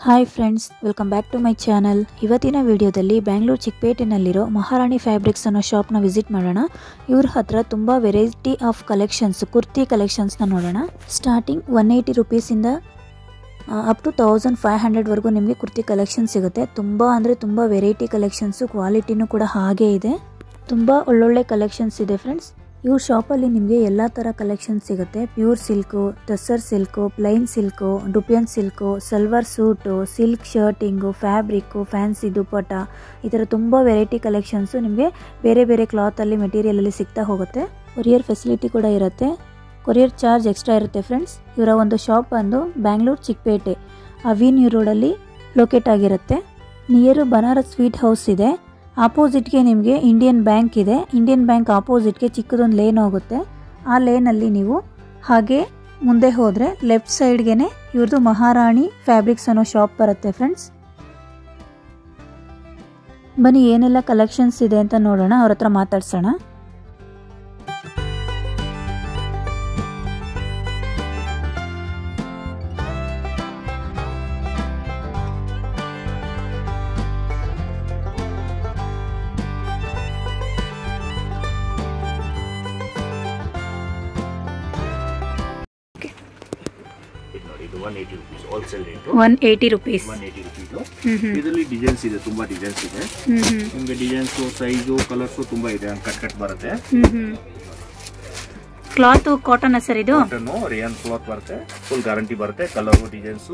Hi friends, welcome back to my channel. ಇವತ್ತಿನ ವಿಡಿಯೋದಲ್ಲಿ ಬ್ಯಾಂಗ್ಳೂರು ಚಿಕ್ಕಪೇಟೆನಲ್ಲಿರೋ ಮಹಾರಾಣಿ fabrics ಅನ್ನೋ ಶಾಪ್ನ ವಿಸಿಟ್ ಮಾಡೋಣ. ಇವ್ರ ಹತ್ರ ತುಂಬ ವೆರೈಟಿ ಆಫ್ ಕಲೆಕ್ಷನ್ಸ್, ಕುರ್ತಿ ಕಲೆಕ್ಷನ್ಸ್ನ ನೋಡೋಣ. ಸ್ಟಾರ್ಟಿಂಗ್ 180 ರುಪೀಸಿಂದ ಅಪ್ ಟು 1500ವರೆಗೂ ನಿಮಗೆ ಕುರ್ತಿ ಕಲೆಕ್ಷನ್ ಸಿಗುತ್ತೆ. ತುಂಬ ಅಂದರೆ ತುಂಬ ವೆರೈಟಿ ಕಲೆಕ್ಷನ್ಸು, ಕ್ವಾಲಿಟಿನೂ ಕೂಡ ಹಾಗೇ ಇದೆ. ತುಂಬ ಒಳ್ಳೊಳ್ಳೆ ಕಲೆಕ್ಷನ್ಸ್ ಇದೆ ಫ್ರೆಂಡ್ಸ್. ಇವ್ರ ಶಾಪಲ್ಲಿ ನಿಮಗೆ ಎಲ್ಲ ಥರ ಕಲೆಕ್ಷನ್ ಸಿಗುತ್ತೆ. Pure silk, tussar silk, plain silk, dupion silk, salwar suit, silk shirting, fabric, fancy dupatta, ಈ ಥರ ತುಂಬ ವೆರೈಟಿ ಕಲೆಕ್ಷನ್ಸು ನಿಮಗೆ ಬೇರೆ ಬೇರೆ ಕ್ಲಾತಲ್ಲಿ, ಮೆಟೀರಿಯಲಲ್ಲಿ ಸಿಗ್ತಾ ಹೋಗುತ್ತೆ. ಕೊರಿಯರ್ ಫೆಸಿಲಿಟಿ ಕೂಡ ಇರುತ್ತೆ. ಕೊರಿಯರ್ ಚಾರ್ಜ್ ಎಕ್ಸ್ಟ್ರಾ ಇರುತ್ತೆ ಫ್ರೆಂಡ್ಸ್. ಇವರ ಒಂದು ಶಾಪ್ ಬಂದು ಬ್ಯಾಂಗ್ಳೂರು ಚಿಕ್ಕಪೇಟೆ ಅವಿನ್ಯೂ ರೋಡಲ್ಲಿ ಲೊಕೇಟ್ ಆಗಿರುತ್ತೆ. ನಿಯರು ಬನಾರಸ್ ಸ್ವೀಟ್ ಹೌಸ್ ಇದೆ. ಆಪೋಸಿಟ್ಗೆ ನಿಮಗೆ ಇಂಡಿಯನ್ ಬ್ಯಾಂಕ್ ಇದೆ. ಇಂಡಿಯನ್ ಬ್ಯಾಂಕ್ ಆಪೋಸಿಟ್ಗೆ ಚಿಕ್ಕದೊಂದು ಲೇನ್ ಹೋಗುತ್ತೆ. ಆ ಲೇನಲ್ಲಿ ನೀವು ಹಾಗೆ ಮುಂದೆ ಹೋದರೆ ಲೆಫ್ಟ್ ಸೈಡ್ಗೆ ಇವ್ರದ್ದು ಮಹಾರಾಣಿ ಫ್ಯಾಬ್ರಿಕ್ಸ್ ಅನ್ನೋ ಶಾಪ್ ಬರುತ್ತೆ ಫ್ರೆಂಡ್ಸ್. ಬನ್ನಿ ಏನೆಲ್ಲ ಕಲೆಕ್ಷನ್ಸ್ ಇದೆ ಅಂತ ನೋಡೋಣ, ಅವ್ರ ಹತ್ರ ಮಾತಾಡ್ಸೋಣ. ಇದು 180 rupees wholesale rate. 180 rupees. 180 rupees. ಇದರಲ್ಲಿ ಡಿಸೈನ್ಸ್ ಇದೆ, ತುಂಬಾ ಡಿಸೈನ್ಸ್ ಇದೆ. ನಿಮಗೆ ಡಿಸೈನ್ಸ್, ಸೈಜು, ಕಲರ್ಸ್ ತುಂಬಾ ಇದೆ. ಕಟ್ ಬರುತ್ತೆ. ಕ್ಲಾತ್ ಕಾಟನ್ ಸರ್, ಇದು ಕಾಟನ್ ರೇಯನ್ ಕ್ಲಾತ್ ಬರುತ್ತೆ. ಫುಲ್ ಗ್ಯಾರಂಟಿ ಬರುತ್ತೆ. ಕಲರ್, ಡಿಸೈನ್ಸ್,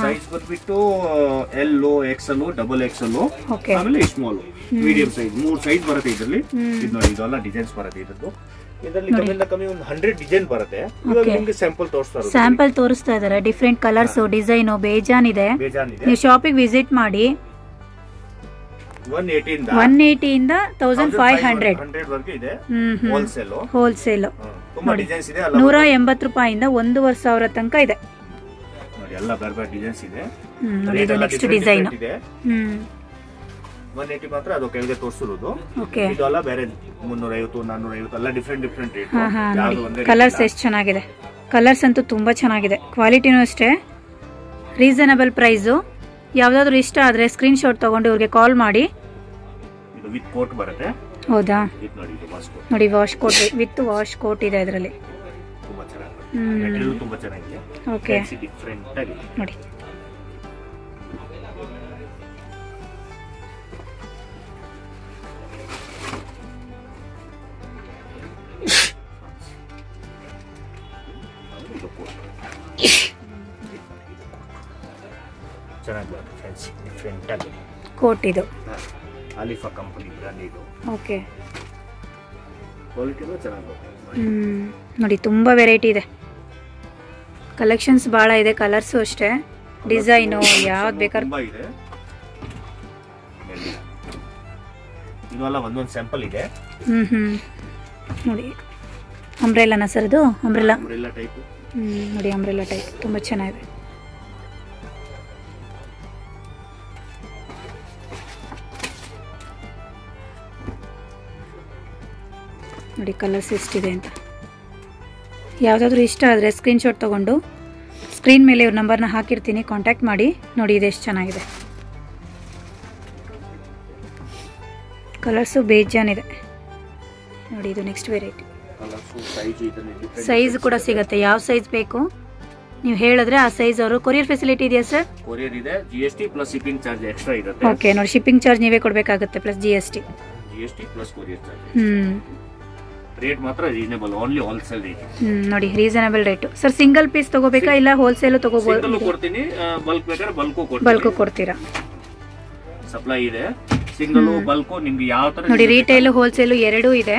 ಸೈಜ್ ಬಂದ್ಬಿಟ್ಟು ಎಲ್, ಎಕ್ಸೆಲ್, ಡಬಲ್ ಎಕ್ಸೆಲ್, ಆಮೇಲೆ ಸ್ಮಾಲ್, ಮೀಡಿಯಂ ಸೈಜ್, 3 ಸೈಜ್ ಬರುತ್ತೆ ಇದರಲ್ಲಿ. ಇದು ನೋಡಿ, ಇದೆಲ್ಲ ಡಿಸೈನ್ಸ್ ಬರುತ್ತೆ. ಇದರಲ್ಲಿ ಕಮ್ಮಿಯಿಂದ ಕಮ್ಮಿ ಒಂದು 100 ಡಿಸೈನ್ ಬರುತ್ತೆ. ಇವಾಗ ನಿಮಗೆ ಸ್ಯಾಂಪಲ್ ತೋರಿಸ್ತಾ ಇದ್ದಾರೆ. ಡಿಫರೆಂಟ್ ಕಲರ್ಸ್, ಡಿಸೈನ್ ಬೇಜಾನ್ ಇದೆ. ನೀವು ಶಾಪಿಗೆ ವಿಸಿಟ್ ಮಾಡಿ. 180 ಇಂದ 1500 ವರೆಗೆ ಇದೆ ಹೋಲ್ಸೇಲ್. ತುಂಬಾ ಡಿಸೈನ್ಸ್ ಇದೆ. 180 ರೂಪಾಯಿಂದ 1500 ತನಕ ಇದೆ ನೋಡಿ. ಎಲ್ಲ ಬೇರೆ ಬೇರೆ ಡಿಸೈನ್ಸ್ ಇದೆ. ನೆಕ್ಸ್ಟ್ ಡಿಸೈನ್ ಇದೆ. 180 ಮಾತ್ರ ಅದು ಕೆಳಗೆ ತೋರಿಸಿರೋದು. ಇದೆಲ್ಲ ಬೇರೆ 350, 450 ಎಲ್ಲ ಡಿಫ್ರೆಂಟ್ ರೇಟ್. ಕಲರ್ಸ್ ಎಷ್ಟು ಚೆನ್ನಾಗಿದೆ. ಕಲರ್ಸ್ ಅಂತೂ ತುಂಬಾ ಚೆನ್ನಾಗಿದೆ. ಕ್ವಾಲಿಟಿನೂ ಅಷ್ಟೇ, ರೀಸನಬಲ್ ಪ್ರೈಸು. ಯಾವ್ದಾದ್ರು ಇಷ್ಟ ಆದ್ರೆ ಸ್ಕ್ರೀನ್ ಶಾಟ್ ತಗೊಂಡು ಇವ್ರಿಗೆ ಕಾಲ್ ಮಾಡಿ. ಇದು ವಿತ್ ಕೋಟ್ ಬರುತ್ತೆ. ಹೌದಾ? ನೋಡಿ, wash coat with wash coat ಇದೆ ಇದರಲ್ಲಿ. ತುಂಬಾ ಚೆನ್ನಾಗಿದೆ. ಮೆಟೀರಿಯಲ್ ತುಂಬಾ ಚೆನ್ನಾಗಿದೆ. ಓಕೆ, ಡಿಫರೆಂಟ್ ಆಗಿದೆ ನೋಡಿ. ಕೋಟ್ ಇದು ಅಲಿಫಾ ಕಂಪನಿ ಬ್ರಾಂಡ್ ಇದು. ಓಕೆ, ಕ್ವಾಲಿಟಿನೂ ಚೆನ್ನಾಗಿದೆ. ನೋಡಿ, ತುಂಬಾ ವೆರೈಟಿ ಇದೆ. ಕಲೆಕ್ಷನ್ಸ್ ಬಹಳ ಇದೆ. ಕಲರ್ಸು ಅಷ್ಟೇ, ಡಿಸೈನು ಯಾವ್ದು ಬೇಕಾದ್ರೆ ತುಂಬಾ ಇದೆ. ಇದೆಲ್ಲ ಒಂದೊಂದು ಸ್ಯಾಂಪಲ್ ಇದೆ. ನೋಡಿ, ಅಂಬ್ರೆಲಾನ ಸರ್ ಇದು? Umbrella type. ನೋಡಿ, ಅಂಬ್ರೆಲಾ ಟೈಪ್ ತುಂಬಾ ಚೆನ್ನಾಗಿದೆ. ನೋಡಿ ಕಲರ್ಸ್ ಎಷ್ಟಿದೆ ಅಂತ. ಯಾವುದಾದ್ರೂ ಇಷ್ಟ ಆದರೆ ಸ್ಕ್ರೀನ್ಶಾಟ್ ತೊಗೊಂಡು ಸ್ಕ್ರೀನ್ ಮೇಲೆ ಇವ್ರ ನಂಬರ್ನ ಹಾಕಿರ್ತೀನಿ, ಕಾಂಟ್ಯಾಕ್ಟ್ ಮಾಡಿ. ನೋಡಿ, ಇದು ಎಷ್ಟು ಚೆನ್ನಾಗಿದೆ. ಕಲರ್ಸು ಬೇಜಾನಿದೆ. ನೋಡಿ, ಇದು ನೆಕ್ಸ್ಟ್ ವೆರೈಟಿ. ಸೈಜ್ ಕೂಡ ಸಿಗುತ್ತೆ. ಯಾವ ಸೈಜ್ ಬೇಕು ನೀವು ಹೇಳಿದ್ರೆ ಆ ಸೈಜ್ ಅವರು. ಕೊರಿಯರ್ ಫೆಸಿಲಿಟಿ ಇದೆಯಾ ಸರ್? ಕೊರಿಯರ್ ಇದೆ. GST plus shipping charge extra ಇರುತ್ತೆ. ಓಕೆ, ನೋಡಿ, ಶಿಪ್ಪಿಂಗ್ ಚಾರ್ಜ್ ನೀವೇ ಕೊಡಬೇಕಾಗುತ್ತೆ plus GST plus courier charge. Rate ಮಾತ್ರ ರೀಸನಬಲ್, ಓನ್ಲಿ ಹೋಲ್ಸೇಲ್ ರೇಟ್. ನೋಡಿ, reasonable rate. Sir, single piece ತಗೋಬೇಕಾ ಇಲ್ಲ ಹೋಲ್ಸೇಲ್ ತಗೋಬಹುದು? ಸಿಂಗಲ್ ಕೊಡ್ತೀನಿ, ಬಲ್ಕ್ ಬೇಕಾದ್ರೆ ಬಲ್ಕ್ ಕೊಡ್ತೀರಾ? ಸಪ್ಲೈ ಇದೆ. ಸಿಂಗಲ್ ಬಲ್ಕ್ ನಿಮ್ಗೆ ಯಾವ ತರ. ನೋಡಿ, ರಿಟೇಲ್ ಹೋಲ್ಸೇಲ್ ಎರಡೂ ಇದೆ.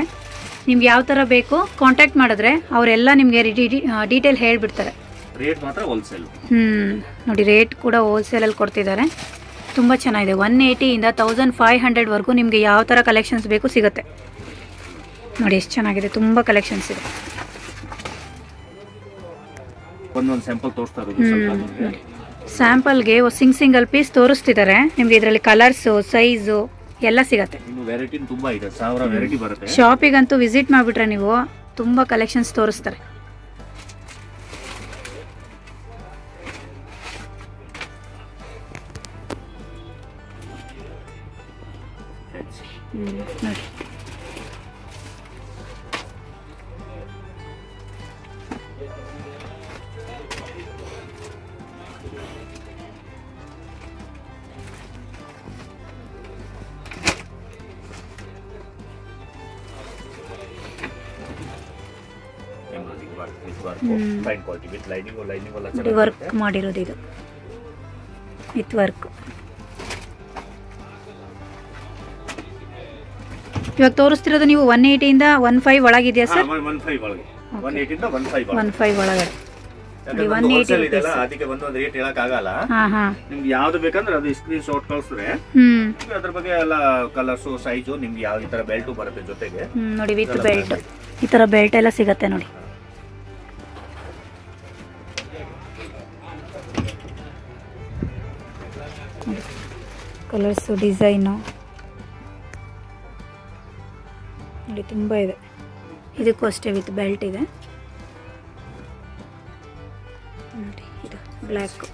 ನಿಮ್ಗೆ ಯಾವ ತರ ಬೇಕು ಕಾಂಟ್ಯಾಕ್ಟ್ ಮಾಡಿದ್ರೆ ಅವರೆಲ್ಲ ನಿಮ್ಗೆ ಡೀಟೇಲ್ ಹೇಳ್ಬಿಡ್ತಾರೆ. ರೇಟ್ ಮಾತ್ರ ಹೋಲ್ಸೇಲ್. ನೋಡಿ, ರೇಟ್ ಕೂಡ ಹೋಲ್ಸೇಲ್ ಅಲ್ಲಿ ಕೊಡ್ತಿದ್ದಾರೆ. ತುಂಬಾ ಚೆನ್ನಾಗಿದೆ. 180 ಇಂದ 1500 ವರೆಗೂ ನಿಮ್ಗೆ ಯಾವ ತರ ಕಲೆಕ್ಷನ್ಸ್ ಬೇಕು ಸಿಗುತ್ತೆ. ನೋಡಿ, ಎಷ್ಟು ಚೆನ್ನಾಗಿದೆ. ತುಂಬಾ ಕಲೆಕ್ಷನ್ಸ್ ಇದೆ. ಒಂದೊಂದು ಸ್ಯಾಂಪಲ್ ತೋರಿಸ್ತಾ ಇರೋದು. ಸ್ಯಾಂಪಲ್ಗೆ ಸಿಂಗಲ್ ಪೀಸ್ ತೋರಿಸ್ತಿದ್ದಾರೆ ನಿಮ್ಗೆ. ಇದರಲ್ಲಿ ಕಲರ್ಸು, ಸೈಜು ಎಲ್ಲ ಸಿಗತ್ತೆ. ವೆರೈಟಿ ತುಂಬಾ ಇದೆ, 1000 ವೆರೈಟಿ ಬರುತ್ತೆ. ಶಾಪಿಗಂತೂ ವಿಸಿಟ್ ಮಾಡಿಬಿಟ್ರೆ ನೀವು ತುಂಬಾ ಕಲೆಕ್ಷನ್ಸ್ ತೋರಿಸ್ತಾರೆ. ನೋಡಿ ಫೈನ್ ಕ್ವಾಲಿಟಿ ವಿತ್ ಲೈನಿಂಗ್ ಎಲ್ಲ ನೋಡಿ ವರ್ಕ್ ಮಾಡಿರೋದು ಇದು ವಿತ್ ವರ್ಕ್. ಇವಾಗ ತೋರಿಸ್ತಿರೋದು ನೀವು 180 ಇಂದ 15 ಒಳಗಿದೆಯಾ ಸರ್? 15 ಒಳಗೆ 180 ಇಂದ 15 15 ಒಳಗಡೆ. ಯಾಕಂದ್ರೆ 180 ಇದೆಲ್ಲ ಅದಕ್ಕೆ ಒಂದು ರೇಟ್ ಹೇಳಕ್ ಆಗಲ್ಲ. ನಿಮ್ಗೆ ಯಾವ್ದು ಬೇಕಂದ್ರೆ ಅದು ಸ್ಕ್ರೀನ್ ಶಾಟ್ ಕಳಿಸಿದ್ರೆ ಅದ್ರ ಬಗ್ಗೆ ಎಲ್ಲ ಕಲರ್ಸ್ ಸೈಜ್ ನಿಮ್ಗೆ ಯಾವ ಈ ತರ ಬೆಲ್ಟ್ ಬರುತ್ತೆ ಜೊತೆಗೆ. ನೋಡಿ ವಿತ್ ಬೆಲ್ಟ್ ಈ ತರ ಬೆಲ್ಟ್ ಎಲ್ಲ ಸಿಗತ್ತೆ ನೋಡಿ. ಕಲರ್ಸ್ ಡಿಸೈನು ನೋಡಿ ತುಂಬ ಇದೆ. ಇದಕ್ಕೂ ಅಷ್ಟೇ ವಿತ್ ಬೆಲ್ಟ್ ಇದೆ ನೋಡಿ. ಇದು ಬ್ಲ್ಯಾಕ್.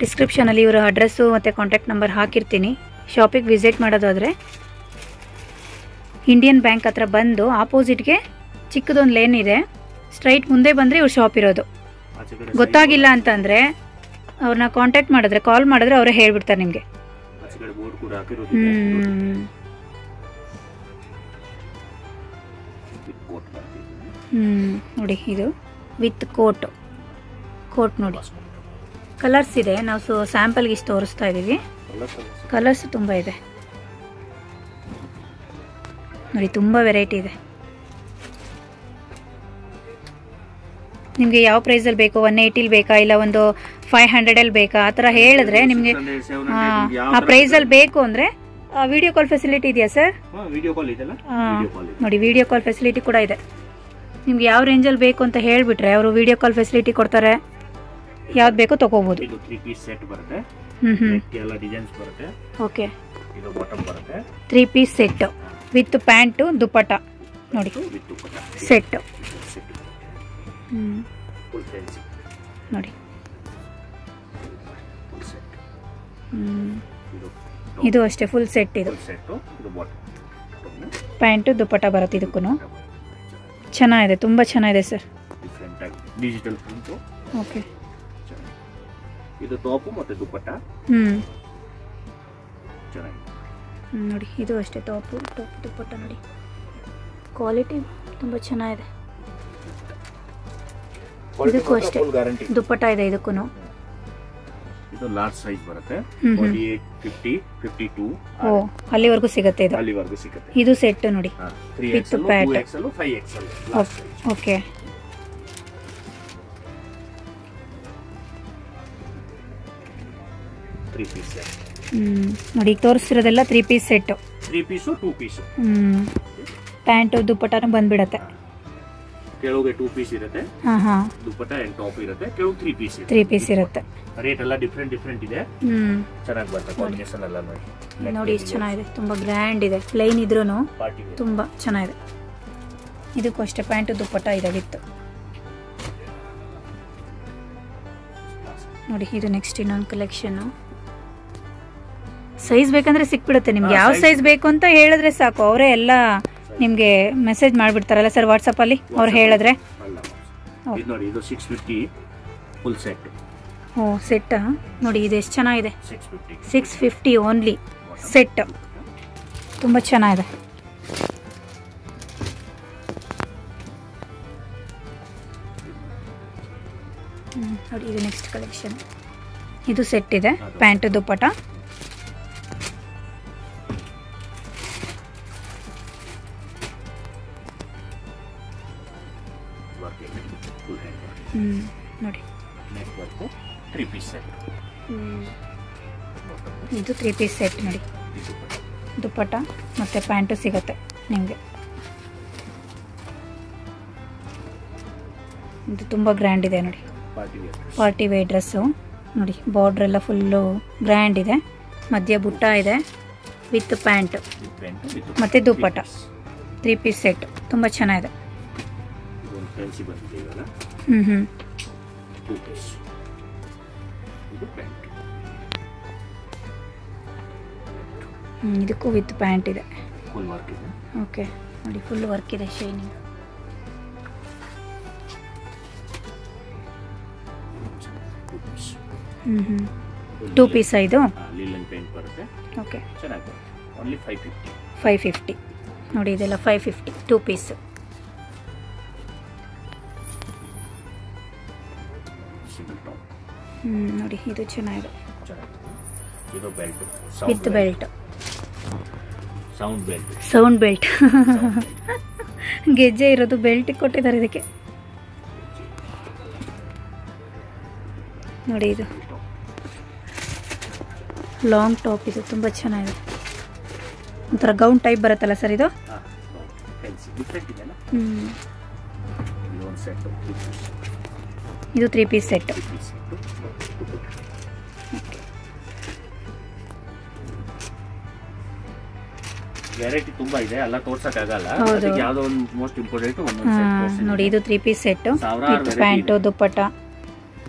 ಡಿಸ್ಕ್ರಿಪ್ಷನಲ್ಲಿ ಇವರ ಅಡ್ರೆಸ್ಸು ಮತ್ತು ಕಾಂಟ್ಯಾಕ್ಟ್ ನಂಬರ್ ಹಾಕಿರ್ತೀನಿ. ಶಾಪಿಗೆ ವಿಸಿಟ್ ಮಾಡೋದಾದರೆ ಇಂಡಿಯನ್ ಬ್ಯಾಂಕ್ ಹತ್ರ ಬಂದು ಆಪೋಸಿಟ್ಗೆ ಚಿಕ್ಕದೊಂದು ಲೇನ್ ಇದೆ, ಸ್ಟ್ರೈಟ್ ಮುಂದೆ ಬಂದರೆ ಇವ್ರ ಶಾಪ್ ಇರೋದು. ಗೊತ್ತಾಗಿಲ್ಲ ಅಂತಂದರೆ ಅವ್ರನ್ನ ಕಾಂಟ್ಯಾಕ್ಟ್ ಮಾಡಿದ್ರೆ ಕಾಲ್ ಮಾಡಿದ್ರೆ ಅವರೇ ಹೇಳ್ಬಿಡ್ತಾರೆ ನಿಮಗೆ. ನೋಡಿ ಇದು ವಿತ್ ಕೋಟ್ ನೋಡಿ. ಕಲರ್ಸ್ ಇದೆ, ನಾವು ಸ್ಯಾಂಪಲ್ಗೆ ಇಷ್ಟು ತೋರಿಸ್ತಾ ಇದ್ದೀವಿ. ಕಲರ್ಸ್ ತುಂಬ ಇದೆ ನೋಡಿ, ತುಂಬ ವೆರೈಟಿ ಇದೆ. ನಿಮಗೆ ಯಾವ ಪ್ರೈಸಲ್ಲಿ ಬೇಕು, 180 ಬೇಕಾ ಇಲ್ಲ ಒಂದು 500 ಬೇಕಾ ಆ ಥರ ಹೇಳಿದ್ರೆ ನಿಮಗೆ ಆ ಪ್ರೈಸಲ್ಲಿ ಬೇಕು ಅಂದರೆ ವಿಡಿಯೋ ಕಾಲ್ ಫೆಸಿಲಿಟಿ ಇದೆಯಾ ಸರ್? ನೋಡಿ ವಿಡಿಯೋ ಕಾಲ್ ಫೆಸಿಲಿಟಿ ಕೂಡ ಇದೆ. ನಿಮ್ಗೆ ಯಾವ ರೇಂಜಲ್ಲಿ ಬೇಕು ಅಂತ ಹೇಳಿಬಿಟ್ರೆ ಅವರು ವಿಡಿಯೋ ಕಾಲ್ ಫೆಸಿಲಿಟಿ ಕೊಡ್ತಾರೆ. ಯಾವ್ದು ಬೇಕೋ ತಗೋಬಹುದು. Okay 3 piece set with pant dupatta ನೋಡಿ ಸೆಟ್ ನೋಡಿ. ಇದು ಅಷ್ಟೇ ಫುಲ್ ಸೆಟ್. ಇದು ಪ್ಯಾಂಟು ದುಪ್ಪಟ್ಟ ಬರುತ್ತೆ. ಇದಕ್ಕೂ ಚೆನ್ನಾಗಿದೆ, ತುಂಬ ಚೆನ್ನಾಗಿದೆ ಸರ್. Digital print. ಓಕೆ ಇದು ಟಾಪ್ ಮತ್ತೆ ದುಪ್ಪಟ್ಟ ನೋಡಿ. ಇದು ಅಷ್ಟೇ ಟಾಪ್ ದುಪ್ಪಟ್ಟ ನೋಡಿ. ಕ್ವಾಲಿಟಿ ತುಂಬ ಚೆನ್ನಾಗಿದೆ. ಇದಕ್ಕೂ ಅಷ್ಟೇ ದುಪ್ಪಟ್ಟ ಇದೆ. ಇದಕ್ಕೂ ಇದು ಲಾರ್ಜ್ ಸೈಜ್ ಬರುತ್ತೆ. 48, 50, 52 ಅಲ್ಲಿವರೆಗೂ ಸಿಗುತ್ತೆ. ಇದು ಅಲ್ಲಿವರೆಗೂ ಸಿಗುತ್ತೆ. ಇದು ಸೆಟ್ ನೋಡಿ 3XL, 2XL, 5XL. ಓಕೆ ನೋಡಿ ಈಗ ತೋರಿಸ್ತಿರೋದೆಲ್ಲ 3 piece set. 3 piece 2 piece. Pant ದುಪ್ಪಟ್ಟನು ಬಂದ್ಬಿಡತ್ತೆ. ಕೆಳಗೆ 2 ಪೀಸ್ ಇರುತ್ತೆ, ದುಪ್ಪಟ್ಟ ಅಂಡ್ ಟಾಪ್ ಇರುತ್ತೆ. ಕೆಳಗೆ 3 ಪೀಸ್ ಇರುತ್ತೆ. 3 ಪೀಸ್ ಇರುತ್ತೆ. ರೇಟ್ ಎಲ್ಲ ಡಿಫರೆಂಟ್ ಇದೆ. ಚೆನ್ನಾಗಿ ಬರುತ್ತೆ ಕಾಂಬಿನೇಷನ್ ಎಲ್ಲ ನೋಡಿ ಎಷ್ಟು ಚೆನ್ನಾಗಿದೆ. ತುಂಬಾ ಗ್ರ್ಯಾಂಡ್ ಇದೆ. ಪ್ಲೈನ್ ಇದ್ರೂನು ತುಂಬಾ ಚೆನ್ನಾಗಿದೆ. ಇದಕ್ಕೂ ಅಷ್ಟೇ ಪ್ಯಾಂಟ್ ದುಪ್ಪಟ್ಟ ಇದೆ ವಿತ್ ನೋಡಿ. ಇದು ನೆಕ್ಸ್ಟ್ ಇನ್ನೊಂದು ಕಲೆಕ್ಷನ್. ಸೈಜ್ ಬೇಕಂದ್ರೆ ಸಿಕ್ಬಿಡುತ್ತೆ ನಿಮ್ಗೆ. ಯಾವ ಸೈಜ್ ಬೇಕು ಅಂತ ಹೇಳಿದ್ರೆ ಸಾಕು, ಅವರೇ ಎಲ್ಲ ನಿಮ್ಗೆ ಮೆಸೇಜ್ ಮಾಡ್ಬಿಡ್ತಾರಲ್ಲ ಸರ್ ವಾಟ್ಸಪ್ ಅಲ್ಲಿ ಅವ್ರು ಹೇಳಿದ್ರೆ. ನೋಡಿ ಇದು 650 ಫುಲ್ ಸೆಟ್. ಓ ಸೆಟ್ ನೋಡಿ. ಇದು ಎಷ್ಟು ಚೆನ್ನಾಗಿದೆ. 650 ಓನ್ಲಿ ಸೆಟ್. ತುಂಬ ಚೆನ್ನಾಗಿದೆ. ನೋಡಿ ಇದು ನೆಕ್ಸ್ಟ್ ಕಲೆಕ್ಷನ್. ಇದು ಸೆಟ್ ಇದೆ, ಪ್ಯಾಂಟ್ ದುಪ್ಪಟ್ಟ. ನೋಡಿ 3 ಪೀಸ್ ಸೆಟ್. ಇದು 3 ಪೀಸ್ ಸೆಟ್ ನೋಡಿ. ದುಪ್ಪಟ್ಟ ಮತ್ತು ಪ್ಯಾಂಟು ಸಿಗುತ್ತೆ ನಿಮಗೆ. ಇದು ತುಂಬ ಗ್ರ್ಯಾಂಡ್ ಇದೆ ನೋಡಿ. ಪಾರ್ಟಿ ವೇರ್ ಡ್ರೆಸ್ಸು ನೋಡಿ. ಬಾರ್ಡ್ರ್ ಎಲ್ಲ ಫುಲ್ಲು ಗ್ರ್ಯಾಂಡ್ ಇದೆ. ಮಧ್ಯ ಬುಟ್ಟ ಇದೆ ವಿತ್ ಪ್ಯಾಂಟ್ ಮತ್ತು ದುಪ್ಪಟ್ಟ. 3 ಪೀಸ್ ಸೆಟ್ ತುಂಬ ಚೆನ್ನಾಗಿದೆ. ಇದಕ್ಕೂ ವಿತ್ ಪ್ಯಾಂಟ್ ಇದೆ. ಫುಲ್ ವರ್ಕ್ ಇದೆ. ಓಕೆ ನೋಡಿ, ಫುಲ್ ವರ್ಕ್ ಇದೆ, ಶೈನಿಂಗ್. ಟೂ ಪೀಸ್ ಇದು ಲಿಲನ್ ಪೇಂಟ್ ಬರುತ್ತೆ. ಓಕೆ, ಚೆನ್ನಾಗಿ ಓನ್ಲಿ 550. 550 ನೋಡಿ, ಇದೆಲ್ಲ 550 ಟೂ ಪೀಸ್. ನೋಡಿ ಇದು ಚೆನ್ನಾಗಿದೆ, ಇದು belt with belt, sound belt ಗೆಜ್ಜೆ ಇರೋದು ಬೆಲ್ಟ್ ಕೊಟ್ಟಿದ್ದಾರೆ ಇದಕ್ಕೆ. ನೋಡಿ ಇದು ಲಾಂಗ್ ಟಾಪ್, ಇದು ತುಂಬ ಚೆನ್ನಾಗಿದೆ, ಒಂಥರ ಗೌನ್ ಟೈಪ್ ಬರುತ್ತಲ್ಲ ಸರ್ ಇದು. ಇದು 3 ಪೀಸ್ ಸೆಟ್. ವೆರೈಟಿ ತುಂಬಾ ಇದೆ, ಎಲ್ಲ ತೋರ್ಸಕ್ ಆಗಲ್ಲ. ಯಾವ್ದೋ ಒಂದು ಮೋಸ್ಟ್ ಇಂಪಾರ್ಟೆಂಟ್ ನೋಡಿ, ಇದು 3 ಪೀಸ್ ಸೆಟ್ ವಿತ್ ಪ್ಯಾಂಟು ದುಪ್ಪಟ್ಟ,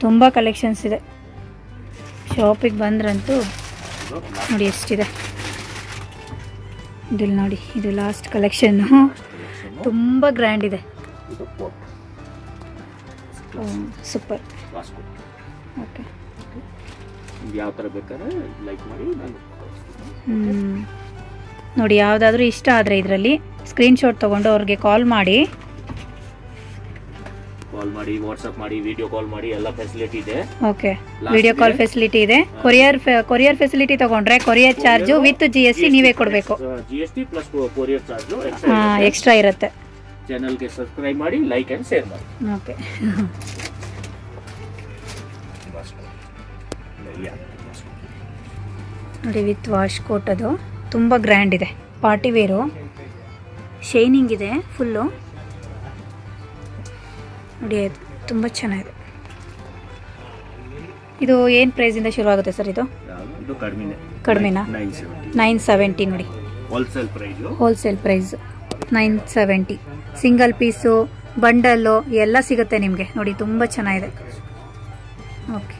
ತುಂಬಾ ಕಲೆಕ್ಷನ್ಸ್ ಇದೆ. ಶಾಪಿಗೆ ಬಂದ್ರಂತೂ ನೋಡಿ ಎಷ್ಟಿದೆ. ಇದಿಲ್ಲಿ ನೋಡಿ, ಇದು ಲಾಸ್ಟ್ ಕಲೆಕ್ಷನ್, ತುಂಬಾ ಗ್ರ್ಯಾಂಡ್ ಇದೆ. ಸೂಪರ್. ಓಕೆ, ಯಾವ ತರ ಬೇಕಾದ್ರೆ ಲೈಕ್ ಮಾಡಿ. ನೋಡಿ, ಯಾವುದಾದ್ರೂ ಇಷ್ಟ ಆದರೆ ಇದರಲ್ಲಿ ಸ್ಕ್ರೀನ್ಶಾಟ್ ತೊಗೊಂಡು ಅವ್ರಿಗೆ ಕಾಲ್ ಮಾಡಿ, ವಾಟ್ಸಪ್ ಮಾಡಿ, ವಿಡಿಯೋ ಕಾಲ್ ಮಾಡಿ, ಎಲ್ಲ ಫೆಸಿಲಿಟಿ ಇದೆ. ಓಕೆ, ವಿಡಿಯೋ ಕಾಲ್ ಫೆಸಿಲಿಟಿ ಇದೆ. ಕೊರಿಯರ್ ಫೆಸಿಲಿಟಿ ತಗೊಂಡ್ರೆ ಕೊರಿಯರ್ ಚಾರ್ಜು ವಿತ್ GST ನೀವೇ ಕೊಡಬೇಕು. GST plus courier charge extra ಇರುತ್ತೆ. ಚಾನೆಲ್ಗೆ ಸಬ್ಸ್ಕ್ರೈಬ್ ಮಾಡಿ, ಲೈಕ್ ಅಂಡ್ ಶೇರ್ ಮಾಡಿ. ಓಕೆ, ನೋಡಿ ವಿತ್ ವಾಶ್ ಕೋಟ್, ಅದು ತುಂಬ ಗ್ರ್ಯಾಂಡ್ ಇದೆ, ಪಾರ್ಟಿ ವೇರು, ಶೈನಿಂಗ್ ಇದೆ ಫುಲ್ಲು. ನೋಡಿ ತುಂಬ ಚೆನ್ನಾಗಿದೆ. ಇದು ಏನು ಪ್ರೈಸಿಂದ ಶುರು ಆಗುತ್ತೆ ಸರ್? ಇದು ಕಡಿಮೆನಾ? 970 ನೋಡಿ, wholesale price 970. Single piece, bundle ಎಲ್ಲ ಸಿಗುತ್ತೆ ನಿಮಗೆ. ನೋಡಿ ತುಂಬ ಚೆನ್ನಾಗಿದೆ. ಓಕೆ.